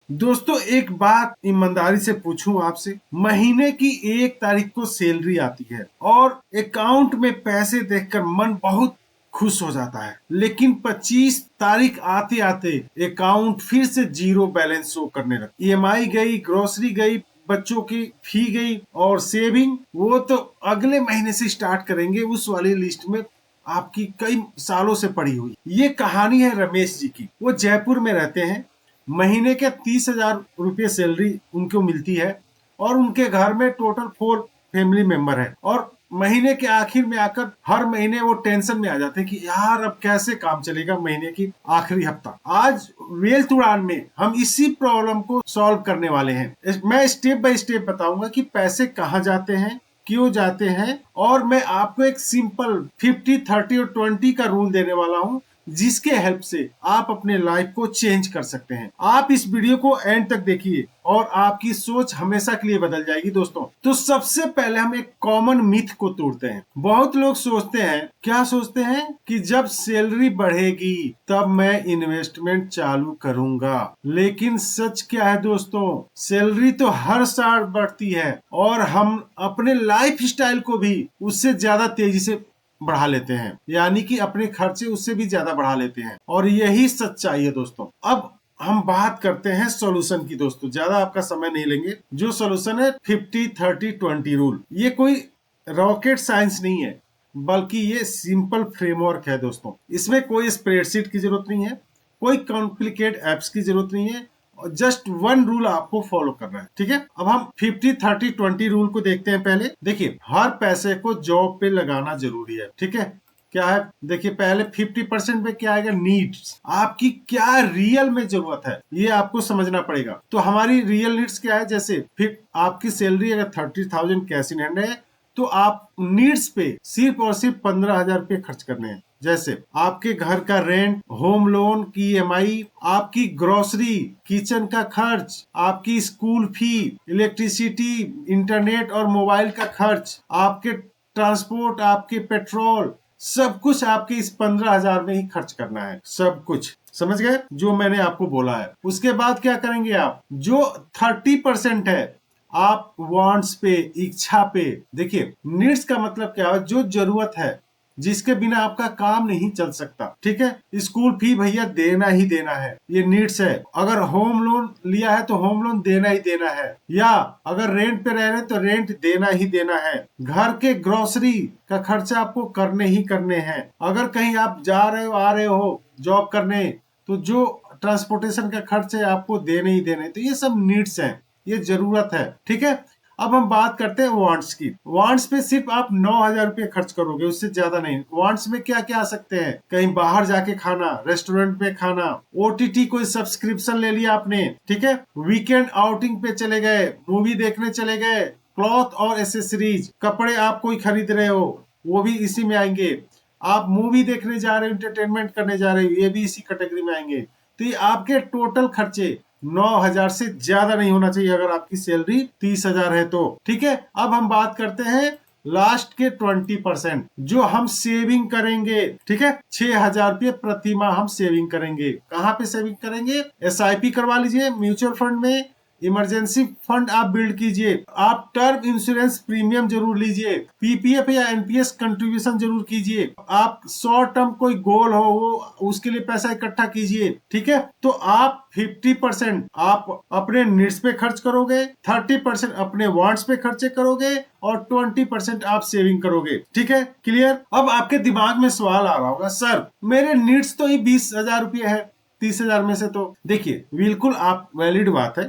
दोस्तों एक बात ईमानदारी से पूछूं आपसे, महीने की 1 तारीख को सैलरी आती है और अकाउंट में पैसे देखकर मन बहुत खुश हो जाता है, लेकिन 25 तारीख आते आते अकाउंट फिर से जीरो बैलेंस शो करने लगता। ईएमआई गई, ग्रोसरी गई, बच्चों की फी गई और सेविंग वो तो अगले महीने से स्टार्ट करेंगे उस वाली लिस्ट में आपकी कई सालों से पड़ी हुई। ये कहानी है रमेश जी की। वो जयपुर में रहते हैं। महीने के 30,000 रुपये सैलरी उनको मिलती है और उनके घर में टोटल 4 फैमिली मेंबर है। और महीने के आखिर में आकर हर महीने वो टेंशन में आ जाते हैं कि यार अब कैसे काम चलेगा महीने की आखिरी हफ्ता। आज वेल्थ उड़ान में हम इसी प्रॉब्लम को सॉल्व करने वाले हैं। मैं स्टेप बाय स्टेप बताऊंगा कि पैसे कहाँ जाते हैं, क्यों जाते हैं, और मैं आपको एक सिंपल 50, 30 और 20 का रूल देने वाला हूं जिसके हेल्प से आप अपने लाइफ को चेंज कर सकते हैं। आप इस वीडियो को एंड तक देखिए और आपकी सोच हमेशा के लिए बदल जाएगी दोस्तों। तो सबसे पहले हम एक कॉमन मिथ को तोड़ते हैं। बहुत लोग सोचते हैं, क्या सोचते हैं कि जब सैलरी बढ़ेगी तब मैं इन्वेस्टमेंट चालू करूंगा। लेकिन सच क्या है दोस्तों, सैलरी तो हर साल बढ़ती है और हम अपने लाइफ स्टाइल को भी उससे ज्यादा तेजी से बढ़ा लेते हैं, यानी कि अपने खर्चे उससे भी ज्यादा बढ़ा लेते हैं। और यही सच्चाई है दोस्तों। अब हम बात करते हैं सॉल्यूशन की दोस्तों, ज्यादा आपका समय नहीं लेंगे। जो सॉल्यूशन है 50, 30, 20 रूल, ये कोई रॉकेट साइंस नहीं है, बल्कि ये सिंपल फ्रेमवर्क है दोस्तों। इसमें कोई स्प्रेडशीट की जरूरत नहीं है, कोई कॉम्प्लिकेट एप्स की जरूरत नहीं है, जस्ट वन रूल आपको फॉलो करना है। ठीक है, अब हम 50, 30, 20 रूल को देखते हैं। पहले देखिए, हर पैसे को जॉब पे लगाना जरूरी है। ठीक है, क्या है, देखिए पहले 50% पे क्या आएगा, नीड्स। आपकी क्या रियल में जरूरत है ये आपको समझना पड़ेगा। तो हमारी रियल नीड्स क्या है, जैसे फिर आपकी सैलरी अगर 30,000 कैश इन हैंड है तो आप नीड्स पे सिर्फ और सिर्फ 15,000 रुपये खर्च करने हैं। जैसे आपके घर का रेंट, होम लोन की ईएमआई, आपकी ग्रोसरी, किचन का खर्च, आपकी स्कूल फी, इलेक्ट्रिसिटी, इंटरनेट और मोबाइल का खर्च, आपके ट्रांसपोर्ट, आपके पेट्रोल, सब कुछ आपके इस 15,000 में ही खर्च करना है। सब कुछ समझ गए जो मैंने आपको बोला है। उसके बाद क्या करेंगे, आप जो 30% है आप वांट्स पे, इच्छा पे। देखिए, नीड्स का मतलब क्या है, जो जरूरत है, जिसके बिना आपका काम नहीं चल सकता। ठीक है, स्कूल फी भैया देना ही देना है, ये नीड्स है। अगर होम लोन लिया है तो होम लोन देना ही देना है, या अगर रेंट पे रह रहे हैं तो रेंट देना ही देना है। घर के ग्रोसरी का खर्चा आपको करने ही करने हैं। अगर कहीं आप जा रहे हो, आ रहे हो जॉब करने, तो जो ट्रांसपोर्टेशन का खर्च है आपको देने ही देने। तो ये सब नीड्स हैं, ये जरूरत है। ठीक है, अब हम बात करते हैं वांट्स की। वांट्स पे सिर्फ आप 9,000 रुपये खर्च करोगे, उससे ज्यादा नहीं। वांट्स में क्या क्या आ सकते हैं, कहीं बाहर जाके खाना, रेस्टोरेंट में खाना, ओटीटी कोई सब्सक्रिप्शन ले लिया आपने। ठीक है, वीकेंड आउटिंग पे चले गए, मूवी देखने चले गए, क्लॉथ और एसेसरीज, कपड़े आप कोई खरीद रहे हो वो भी इसी में आएंगे। आप मूवी देखने जा रहे हो, एंटरटेनमेंट करने जा रहे हो, ये भी इसी कैटेगरी में आएंगे। तो ये आपके टोटल खर्चे 9,000 से ज्यादा नहीं होना चाहिए अगर आपकी सैलरी 30,000 है तो। ठीक है, अब हम बात करते हैं लास्ट के 20% जो हम सेविंग करेंगे। ठीक है, 6,000 रुपये प्रति माह हम सेविंग करेंगे। कहाँ पे सेविंग करेंगे, एसआईपी करवा लीजिए म्यूचुअल फंड में, इमरजेंसी फंड आप बिल्ड कीजिए, आप टर्म इंश्योरेंस प्रीमियम जरूर लीजिए, पीपीएफ या एनपीएस कंट्रीब्यूशन जरूर कीजिए, आप शॉर्ट टर्म कोई गोल हो वो उसके लिए पैसा इकट्ठा कीजिए। ठीक है, तो आप 50% आप अपने नीड्स पे खर्च करोगे, 30% अपने वांट्स पे खर्चे करोगे और 20% आप सेविंग करोगे। ठीक है, क्लियर। अब आपके दिमाग में सवाल आ रहा होगा, सर मेरे नीड्स तो ही 20,000 रुपये है 30,000 में से। तो देखिए, बिल्कुल आप वैलिड बात है,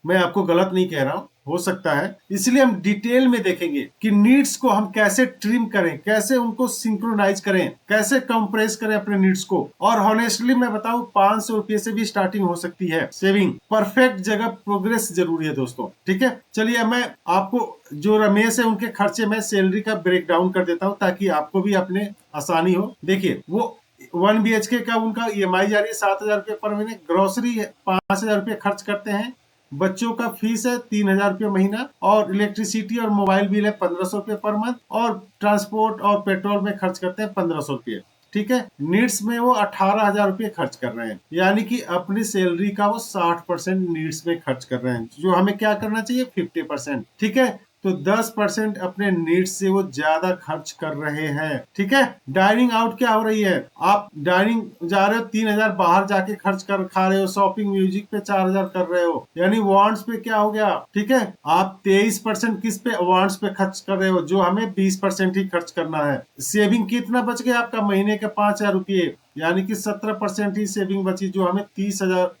मैं आपको गलत नहीं कह रहा हूँ, हो सकता है। इसलिए हम डिटेल में देखेंगे कि नीड्स को हम कैसे ट्रिम करें, कैसे उनको सिंक्रोनाइज करें, कैसे कंप्रेस करें अपने नीड्स को। और हॉनेस्टली मैं बताऊं, 500 रुपये से भी स्टार्टिंग हो सकती है सेविंग। परफेक्ट जगह प्रोग्रेस जरूरी है दोस्तों। ठीक है, चलिए मैं आपको जो रमेश है उनके खर्चे में सैलरी का ब्रेक डाउन कर देता हूँ ताकि आपको भी अपने आसानी हो। देखिए, वो 1 BHK का उनका ईएमआई जा रही है 7,000 रुपये पर महीने, ग्रोसरी 5,000 रुपये खर्च करते हैं, बच्चों का फीस है 3,000 रुपये महीना, और इलेक्ट्रिसिटी और मोबाइल बिल है 1,500 रुपये पर मंथ, और ट्रांसपोर्ट और पेट्रोल में खर्च करते हैं 1,500 रुपये। ठीक है। नीड्स में वो 18,000 रुपये खर्च कर रहे हैं, यानी कि अपनी सैलरी का वो 60% नीड्स में खर्च कर रहे हैं, जो हमें क्या करना चाहिए 50%, ठीक है। तो 10% अपने नीड्स से वो ज्यादा खर्च कर रहे हैं, ठीक है। डाइनिंग आउट क्या हो रही है, आप डाइनिंग जा रहे हो 3,000 बाहर जाके खर्च कर खा रहे हो, शॉपिंग म्यूजिक पे 4,000 कर रहे हो, यानी वांट्स पे क्या हो गया, ठीक है। आप 23% किस पे, वांट्स पे खर्च कर रहे हो, जो हमें 20% ही खर्च करना है। सेविंग कितना बच गया आपका, महीने के 5,000 रुपये, यानी कि 17% ही सेविंग बची, जो हमें 30,000,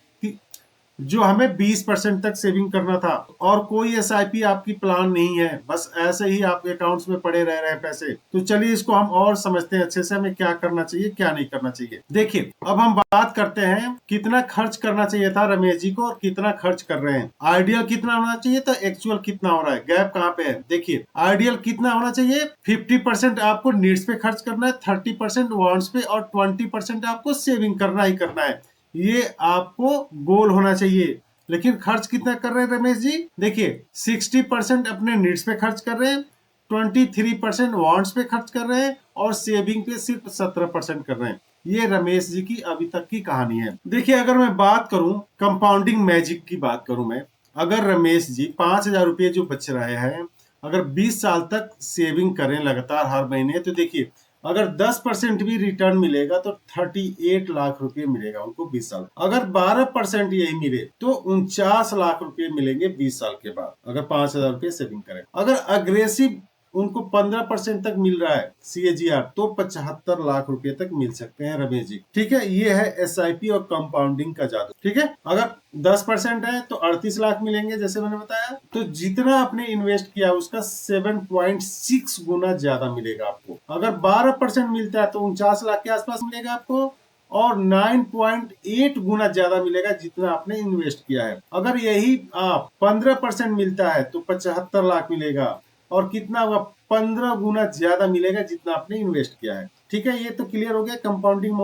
जो हमें 20% तक सेविंग करना था। और कोई एसआईपी आपकी प्लान नहीं है, बस ऐसे ही आपके अकाउंट्स में पड़े रह रहे हैं पैसे। तो चलिए इसको हम और समझते हैं अच्छे से, हमें क्या करना चाहिए क्या नहीं करना चाहिए। देखिए अब हम बात करते हैं कितना खर्च करना चाहिए था रमेश जी को और कितना खर्च कर रहे हैं। आइडियल कितना होना चाहिए था, एक्चुअल कितना हो रहा है, गैप कहाँ पे है। देखिए आइडियल कितना होना चाहिए, 50% आपको नीड्स पे खर्च करना है, 30% वांट्स पे और 20% आपको सेविंग करना ही करना है। ये आपको गोल होना चाहिए। लेकिन खर्च कितना कर रहे हैं रमेश जी, देखिए 60% अपने नीड्स पे खर्च कर रहे हैं, 23% वांट्स पे खर्च कर रहे हैं और सेविंग पे सिर्फ 17% कर रहे हैं। ये रमेश जी की अभी तक की कहानी है। देखिए अगर मैं बात करूं कंपाउंडिंग मैजिक की बात करूं मैं, अगर रमेश जी 5,000 रुपये जो बच रहे हैं, अगर 20 साल तक सेविंग करें लगातार हर महीने, तो देखिए अगर 10% भी रिटर्न मिलेगा तो 38 लाख रुपए मिलेगा उनको 20 साल। अगर 12% यही मिले तो 49 लाख रुपए मिलेंगे 20 साल के बाद, अगर 5,000 रुपये सेविंग करें। अगर अग्रेसिव उनको 15% तक मिल रहा है CAGR, तो 75 लाख रुपए तक मिल सकते हैं रमेश जी, ठीक है। ये है SIP और कंपाउंडिंग का जादू, ठीक है। अगर 10% है तो 38 लाख मिलेंगे जैसे मैंने बताया, तो जितना आपने इन्वेस्ट किया उसका 7.6 गुना ज्यादा मिलेगा आपको। अगर 12% मिलता है तो 49 लाख के आसपास मिलेगा आपको, और 9.8 गुना ज्यादा मिलेगा जितना आपने इन्वेस्ट किया है। अगर यही आप 15% मिलता है तो 75 लाख मिलेगा, और कितना हुआ 15 गुना ज्यादा मिलेगा जितना आपने इन्वेस्ट किया है, ठीक है। ये तो क्लियर हो गया, कंपाउंडिंग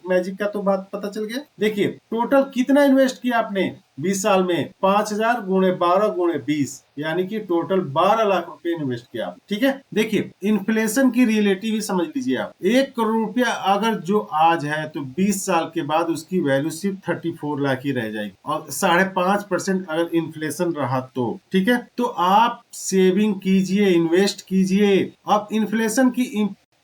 मैजिक का तो बात पता चल गया। देखिए टोटल कितना इन्वेस्ट किया आपने 20 साल में, 5,000 गुणे 12 गुणे 20, यानी कि टोटल 12 लाख रुपए इन्वेस्ट किया आप, ठीक है। देखिए इन्फ्लेशन की रिलेटिव ही समझ लीजिए आप, 1 करोड़ रुपया अगर जो आज है तो 20 साल के बाद उसकी वैल्यू सिर्फ 34 लाख ही रह जाएगी, और 5.5% अगर इन्फ्लेशन रहा तो, ठीक है। तो आप सेविंग कीजिए, इन्वेस्ट कीजिए। अब इन्फ्लेशन की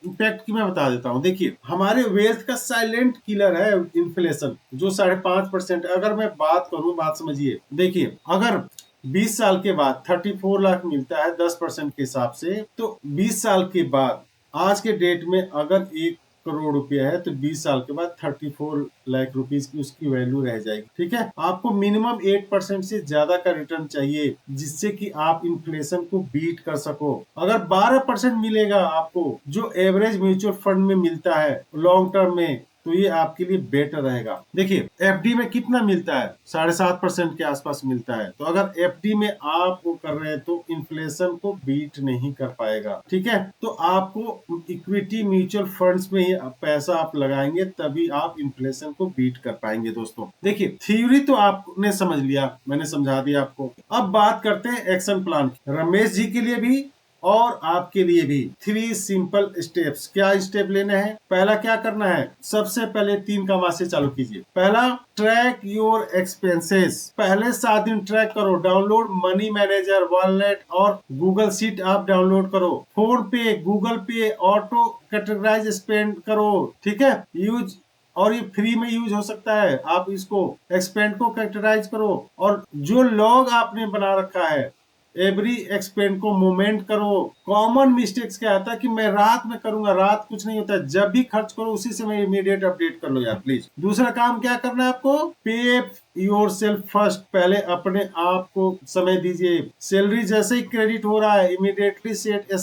इम्पैक्ट की मैं बता देता हूँ। देखिए हमारे वेल्थ का साइलेंट किलर है इन्फ्लेशन, जो 5.5%। अगर मैं बात करूं, बात समझिए, देखिए अगर 20 साल के बाद 34 लाख मिलता है 10% के हिसाब से, तो 20 साल के बाद आज के डेट में अगर 1 करोड़ रुपया है तो 20 साल के बाद 34 लाख रुपीस की उसकी वैल्यू रह जाएगी, ठीक है। आपको मिनिमम 8% से ज्यादा का रिटर्न चाहिए, जिससे कि आप इन्फ्लेशन को बीट कर सको। अगर 12% मिलेगा आपको, जो एवरेज म्यूचुअल फंड में मिलता है लॉन्ग टर्म में, तो ये आपके लिए बेटर रहेगा। देखिए FD में कितना मिलता है, 7.5% के आसपास मिलता है। तो अगर FD में आप वो कर रहे हैं तो इन्फ्लेशन को बीट नहीं कर पाएगा, ठीक है। तो आपको इक्विटी म्यूचुअल फंड्स में ही पैसा आप लगाएंगे, तभी आप इन्फ्लेशन को बीट कर पाएंगे दोस्तों। देखिए थ्योरी तो आपने समझ लिया, मैंने समझा दिया आपको। अब बात करते हैं एक्शन प्लान की, रमेश जी के लिए भी और आपके लिए भी। 3 सिंपल स्टेप्स, क्या स्टेप लेने हैं, पहला क्या करना है, सबसे पहले 3 काम से चालू कीजिए। पहला, ट्रैक योर एक्सपेंसेस, पहले 7 दिन ट्रैक करो। डाउनलोड मनी मैनेजर, वॉलेट और गूगल शीट आप डाउनलोड करो। फोन पे, गूगल पे, ऑटो कैटेगराइज स्पेंड करो, ठीक है। यूज, और ये फ्री में यूज हो सकता है, आप इसको एक्सपेंड को कैटेगराइज करो। और जो लॉग आपने बना रखा है एवरी एक्सपेंड को मूवमेंट करो। कॉमन मिस्टेक्स क्या आता है कि मैं रात में करूंगा, रात कुछ नहीं होता है, जब भी खर्च करो उसी से मैं इमीडिएट अपडेट कर लो यार प्लीज। दूसरा काम क्या करना है आपको, पे योर सेल्फ फर्स्ट, पहले अपने आप को समय दीजिए। सैलरी जैसे ही क्रेडिट हो रहा है इमीडिएटली सेट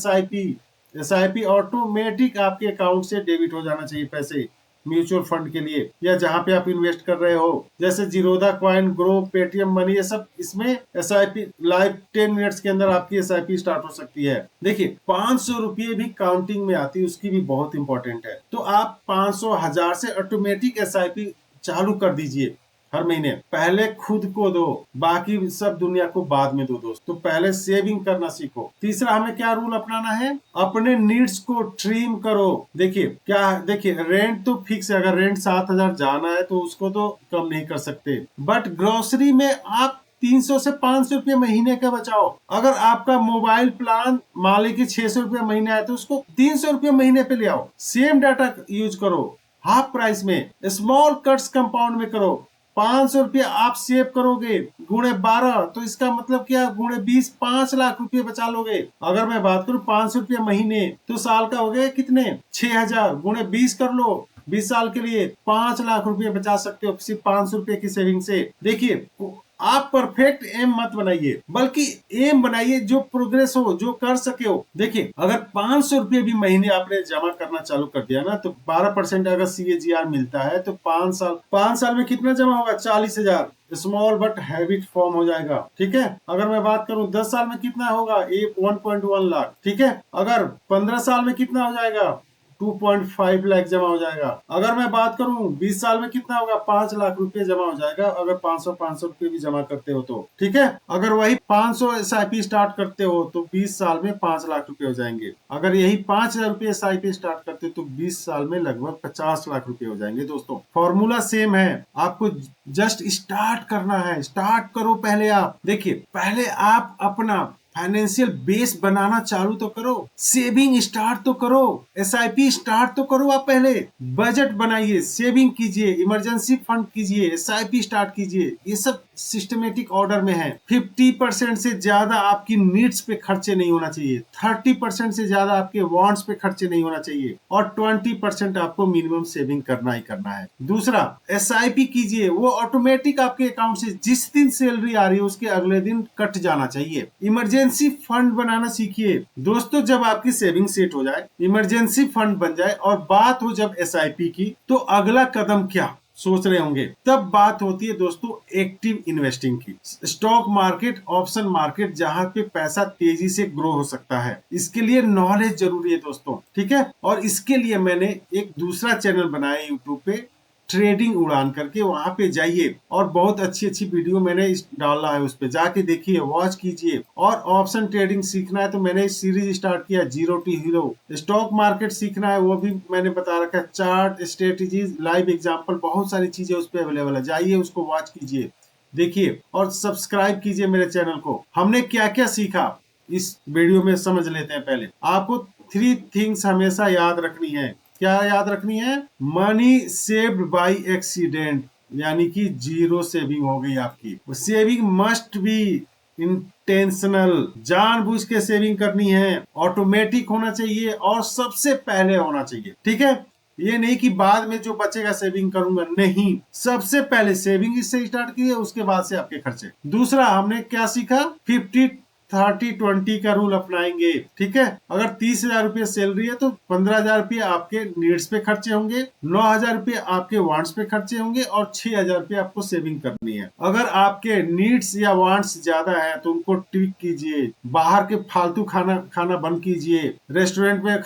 SIP ऑटोमेटिक आपके अकाउंट से डेबिट हो जाना चाहिए पैसे, म्यूचुअल फंड के लिए या जहां पे आप इन्वेस्ट कर रहे हो, जैसे Zerodha coin, grow, Paytm money, ये सब इसमें SIP लाइव 10 मिनट्स के अंदर आपकी SIP स्टार्ट हो सकती है। देखिए 500 रुपये भी काउंटिंग में आती है, उसकी भी बहुत इंपॉर्टेंट है। तो आप 500, 1000 से ऑटोमेटिक SIP चालू कर दीजिए। हर महीने। पहले खुद को दो, बाकी सब दुनिया को बाद में दो दोस्त। तो पहले सेविंग करना सीखो। तीसरा हमें क्या रूल अपनाना है, अपने नीड्स को ट्रिम करो। देखिए रेंट तो फिक्स है, अगर रेंट 7,000 जाना है तो उसको तो कम नहीं कर सकते, बट ग्रोसरी में आप 300 से 500 रुपये महीने का बचाओ। अगर आपका मोबाइल प्लान मान लीजिए 600 रुपये महीने है तो उसको 300 रुपये महीने पे ले आओ। सेम डाटा यूज करो, हाफ प्राइस में, स्मॉल कट्स कंपाउंड में करो। 500 रुपये आप सेव करोगे गुणे 12, तो इसका मतलब क्या, गुणे 20, 5 लाख रुपए बचा लोगे। अगर मैं बात करूं 500 रुपये महीने तो साल का हो गए कितने, 6,000, गुणे 20 कर लो, 20 साल के लिए 5 लाख रुपए बचा सकते हो सिर्फ 500 रुपए की सेविंग से। देखिए आप परफेक्ट एम मत बनाइए, बल्कि एम बनाइए जो प्रोग्रेस हो, जो कर सके हो। देखिए अगर 500 रुपये भी महीने आपने जमा करना चालू कर दिया ना, तो 12% अगर CAGR मिलता है तो 5 साल में कितना जमा होगा, 40,000। स्मॉल बट हैबिट फॉर्म हो जाएगा। ठीक है, अगर मैं बात करूं 10 साल में कितना होगा, 1.1 लाख। ठीक है, अगर 15 साल में कितना हो जाएगा, 2.5 लाख जमा हो जाएगा। अगर मैं बात करूं 20 साल में कितना होगा, 5 लाख रुपए जमा हो जाएगा, अगर 500 रुपए भी जमा करते हो तो। ठीक है, अगर वही 500 SIP स्टार्ट करते हो तो 20 साल में 5 लाख रुपए हो जाएंगे। अगर यही 5,000 रुपए SIP स्टार्ट करते तो 20 साल में लगभग 50 लाख रुपए हो जाएंगे। दोस्तों फॉर्मूला सेम है, आपको जस्ट स्टार्ट करना है। स्टार्ट करो पहले आप। देखिए पहले आप अपना फाइनेंशियल बेस बनाना चालू तो करो, सेविंग स्टार्ट तो करो, SIP स्टार्ट तो करो। आप पहले बजट बनाइए, सेविंग कीजिए, इमरजेंसी फंड कीजिए, SIP स्टार्ट कीजिए। ये सब सिस्टमेटिक ऑर्डर में है। 50% से ज्यादा आपकी नीड्स पे खर्चे नहीं होना चाहिए, 30% से ज्यादा आपके वांट्स पे खर्चे नहीं होना चाहिए, और 20% आपको मिनिमम सेविंग करना ही करना है। दूसरा SIP कीजिए, वो ऑटोमेटिक आपके अकाउंट से जिस दिन सैलरी आ रही है उसके अगले दिन कट जाना चाहिए। इमरजेंसी फंड बनाना सीखिए दोस्तों। जब आपकी सेविंग सेट हो जाए, इमरजेंसी फंड बन जाए और बात हो जब SIP की, तो अगला कदम क्या सोच रहे होंगे, तब बात होती है दोस्तों एक्टिव इन्वेस्टिंग की। स्टॉक मार्केट, ऑप्शन मार्केट, जहां पे पैसा तेजी से ग्रो हो सकता है। इसके लिए नॉलेज जरूरी है दोस्तों। ठीक है, और इसके लिए मैंने एक दूसरा चैनल बनाया यूट्यूब पे, ट्रेडिंग उड़ान करके। वहां पे जाइए और बहुत अच्छी अच्छी वीडियो मैंने डाला है, उस पे जाके देखिए, वॉच कीजिए। और ऑप्शन ट्रेडिंग सीखना है तो मैंने सीरीज स्टार्ट किया, zero to hero. Stock market सीखना है वो भी मैंने बता रखा है, चार्ट, स्ट्रेटेजीज, लाइव एग्जांपल, बहुत सारी चीजें उस पे अवेलेबल है। जाइए उसको वॉच कीजिए, देखिए, और सब्सक्राइब कीजिए मेरे चैनल को। हमने क्या क्या सीखा इस वीडियो में समझ लेते हैं। पहले आपको 3 थिंग्स हमेशा याद रखनी है। क्या याद रखनी है, मनी सेव्ड बाय एक्सीडेंट, यानी कि जीरो सेविंग हो गई आपकी। सेविंग मस्ट बी इंटेंशनल, जानबूझ के सेविंग करनी है, ऑटोमेटिक होना चाहिए और सबसे पहले होना चाहिए। ठीक है, ये नहीं कि बाद में जो बचेगा सेविंग करूंगा, नहीं, सबसे पहले सेविंग इससे स्टार्ट कीजिए, उसके बाद से आपके खर्चे। दूसरा हमने क्या सीखा, 50-30-20 का रूल अपनाएंगे। ठीक है, अगर 30,000 रुपये सैलरी है तो 15,000 रुपये आपके नीड्स पे खर्चे होंगे, 9,000 रुपये आपके वांट्स पे खर्चे होंगे, और 6,000 रुपये आपको सेविंग करनी है। अगर आपके नीड्स या वांट्स ज्यादा है तो उनको ट्विक कीजिए, बाहर के फालतू खाना बंद कीजिए, रेस्टोरेंट में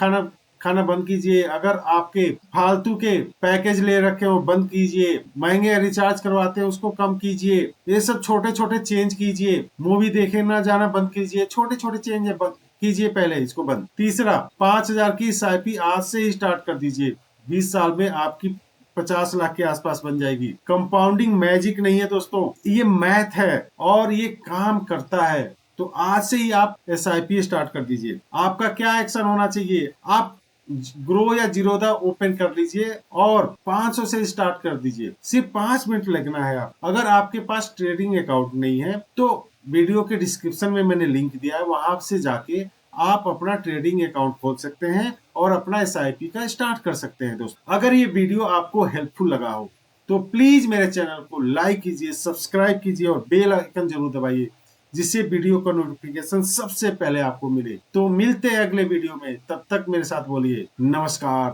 खाना बंद कीजिए। अगर आपके फालतू के पैकेज ले रखे हो बंद कीजिए, महंगे रिचार्ज करवाते हैं उसको कम कीजिए। ये सब छोटे छोटे चेंज कीजिए। मूवी देखे ना जाना बंद कीजिए, छोटे छोटे चेंज है, बंद कीजिए पहले इसको बंद। तीसरा 5,000 की SIP आज से ही स्टार्ट कर दीजिए, 20 साल में आपकी 50 लाख के आसपास बन जाएगी। कंपाउंडिंग मैजिक नहीं है दोस्तों, ये मैथ है और ये काम करता है। तो आज से ही आप SIP स्टार्ट कर दीजिए। आपका क्या एक्शन होना चाहिए, आप ग्रो या जीरोधा ओपन कर लीजिए और 500 से स्टार्ट कर दीजिए। सिर्फ 5 मिनट लगना है। आप अगर आपके पास ट्रेडिंग अकाउंट नहीं है तो वीडियो के डिस्क्रिप्शन में मैंने लिंक दिया है, वहां से जाके आप अपना ट्रेडिंग अकाउंट खोल सकते हैं और अपना SIP का स्टार्ट कर सकते हैं। दोस्तों अगर ये वीडियो आपको हेल्पफुल लगा हो तो प्लीज मेरे चैनल को लाइक कीजिए, सब्सक्राइब कीजिए और बेल आइकन जरूर दबाइए, जिससे वीडियो का नोटिफिकेशन सबसे पहले आपको मिले। तो मिलते हैं अगले वीडियो में, तब तक मेरे साथ बोलिए नमस्कार।